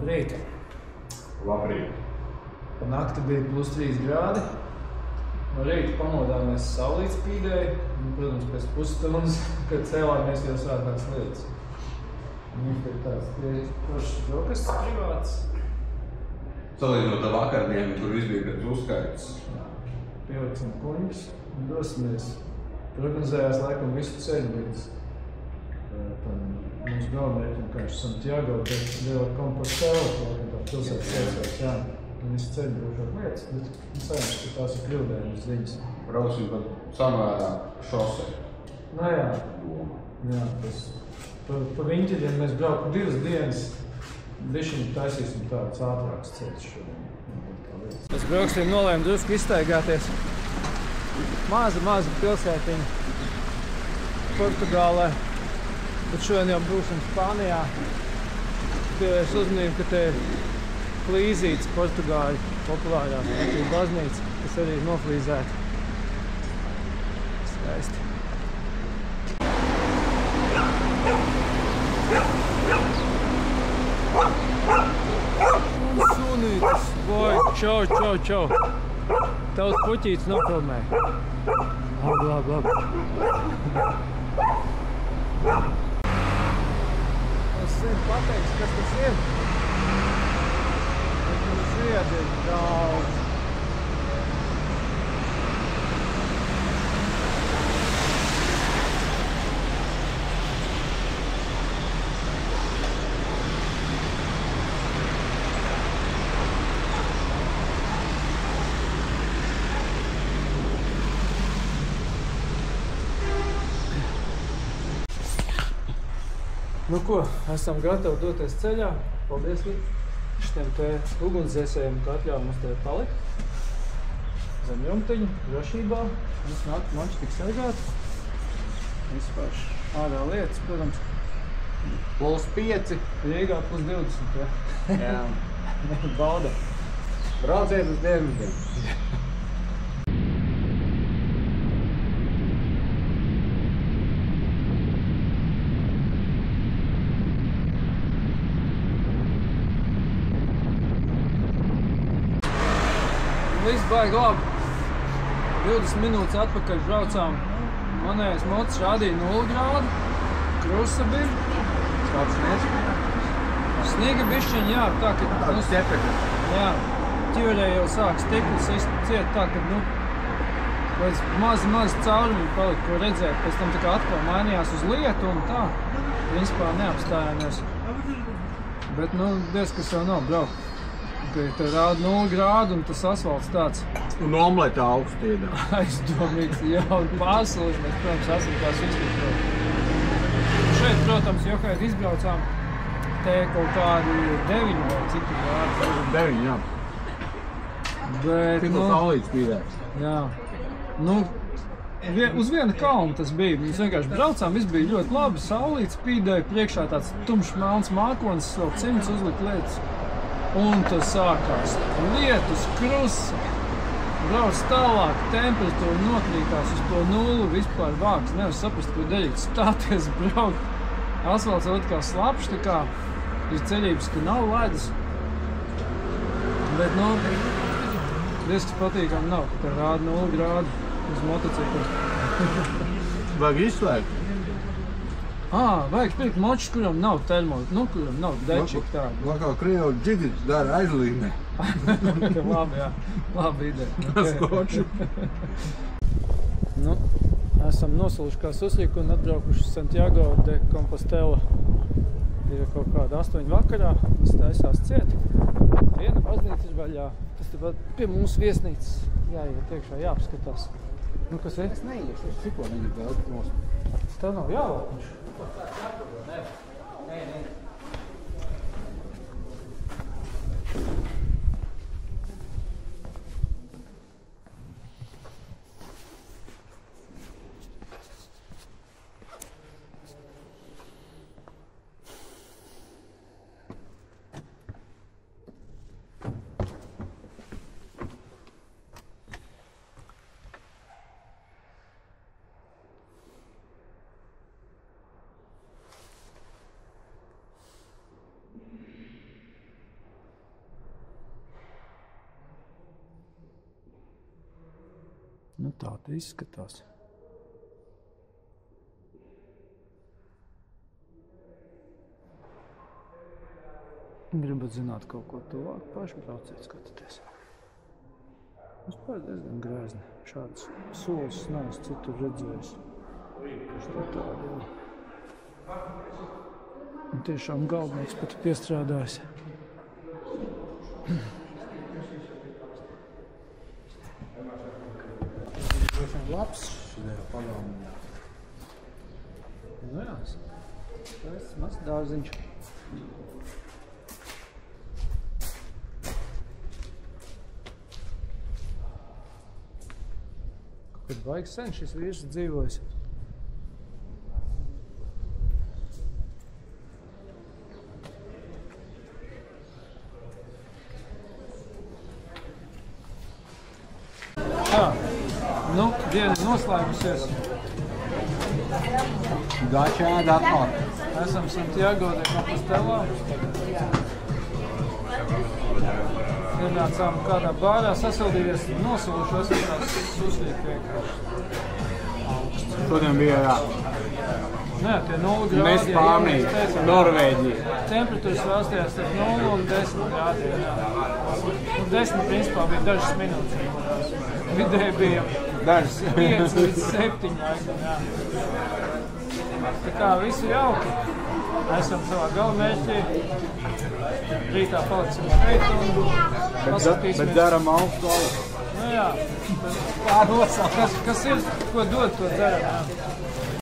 Labrīt. Labrīt. Pa nakti bija +3 grādi. No rīta pamodāmies, saulīt spīdēja. Un, protams, pēc pusstundas, kad cēlāmies, jau sākās lietas. Mums ir tāds foršs brokastis privāts. Salīdzinot ar vakardienu, tur viss bija pēc uzskaits. Pieliksim kuņģus un dosimies. Prognozējās laikam visu ceļu līdz mūsu galvenmērķim, kā Santiago, de Compostela, laikam tā pilsētas iesauc, jā. Un visu ceļu būšot lietas, bet cerams, ka tās ir kļūdējumas ziņas. Braucam pat samērā šosei. Nu jā, tas pa Viņķeļiem mēs braukam 2 dienas. Bišķiņi taisīsim tāds ātrāks ceļš šodien. Mēs brauksim nolēm drusku izstaigāties. Maza pilsētiņa Portugālē. Bet šodien jau būsim Spānijā. Pievērš uzmanību, ka te ir flīzītes Portugāļu populārā baznīca, kas arī ir noflīzēta. Skaisti. Un sunītis, boj, čau. Tavs puķītis nofilmē. Labi. Es zinu pateiks, kas tas ir. Tur ziedi ir daudz. Nu ko, esam gatavi doties ceļā. Paldies šitiem te ugunsdzēsējiem, ka atļauj mums te palikt. Zem jumtiņa, drošībā. Viss mači tik sargāti. Vispār ārā lietas, protams. +5. Rīgā +20, ja? Jā. Bauda. Brauciet uz dienvidiem. Viss baigi labi. 20 minūtes atpakaļ braucām. Manējais mots rādīja 0 grādu. Krusa bija. Kāds sniegs? Sniega bišķiņ, jā, tā, ka... Tāds ķepekļi. Jā, ķiverē jau sāk stiklis ciet tā, ka, līdz mazi caurumi palika, ko redzēt. Pēc tam tā kā atkal mainījās uz lietu un tā. Principā neapstājāmies. Bet, diez, kas jau nav braukt. Te rāda 0 grādu un tas asfalts tāds. Un omleta augstu iedā. Aizdomīgs, jā, un pārsaules mēs, protams, esam tās uzskatīt. Šeit, protams, Johaid izbraucām, te kaut kādi 9 vai citu grādu. 9, jā. Bet, Tikko saulīts spīdēs. Jā. Uz viena kalna tas bija. Mēs vienkārši braucām, viss bija ļoti labi, saulīts spīdēja, priekšā tāds tumšs melns mākonis, vēl cimds uzlikt lietas. Un tas sākās lietus, krusa, brauc tālāk, temperatūra nokrītās uz to 0, vispār vāks, nevar saprast, ko darīt, stāties, braukt. Asfalts vēl kā slapš, tā kā ir ceļības, ka nav ledus. Bet, diezkas patīkam nav, ka te rāda 0 grādu uz motociklu. Vajag izslēgt? Vajag pirkt močus, kuram nav termometru, kuram nav dečika tāda. Kā Krievu džigits dara aizlīmē. Labi, jā. Labi ideja. Skoču. Esam nosaluši kā susīku un atbraukuši Santiago de Compostela. Ir kaut kāda 8 vakarā, viss taisās ciet. Viena baznīca ir vaļā. Tas te pie mums viesnīcas jāiet iekšā, jāapskatās. Kas ir? Es neiešu, es cikko negribu vēl nost. Tā nav jālāk. Nē. tā izskatās. Gribat zināt kaut ko tuvāk, paši brauciet, skatieties. Vispār diezgan grezni. Šāds solis neesmu citur redzējis. Kas tā tāda jau. Un tiešām galdnieks pat piestrādājis. Labs šodien pagalmā. Nu jā, tas mazs dārziņš. Kad vajag sen šis vīrs dzīvojas. Tā, nu, diena noslēgusies. Dačā ēda atkal. Esam Santiago de Compostela. Ienācām kādā bārā, sasildījies, nosulušos, tās uzlīt vienkārši. Šodien bija jā. Nē, tie 0 grādi. Mēs Spānija, Norvēģija. Temperatūras svārstījās ar 0 un 10 grādiem, jā. Nu, 10 principā bija dažas minūtes. Vidēji bija 5 līdz 7 laikam, jā. Tā kā visu jauki. Esam savā galamērķī. Rītā paliksim šeit un paskatīsimies. Bet dzeram alkoholu. Nu jā, kas ir, ko dod to dzeram, jā.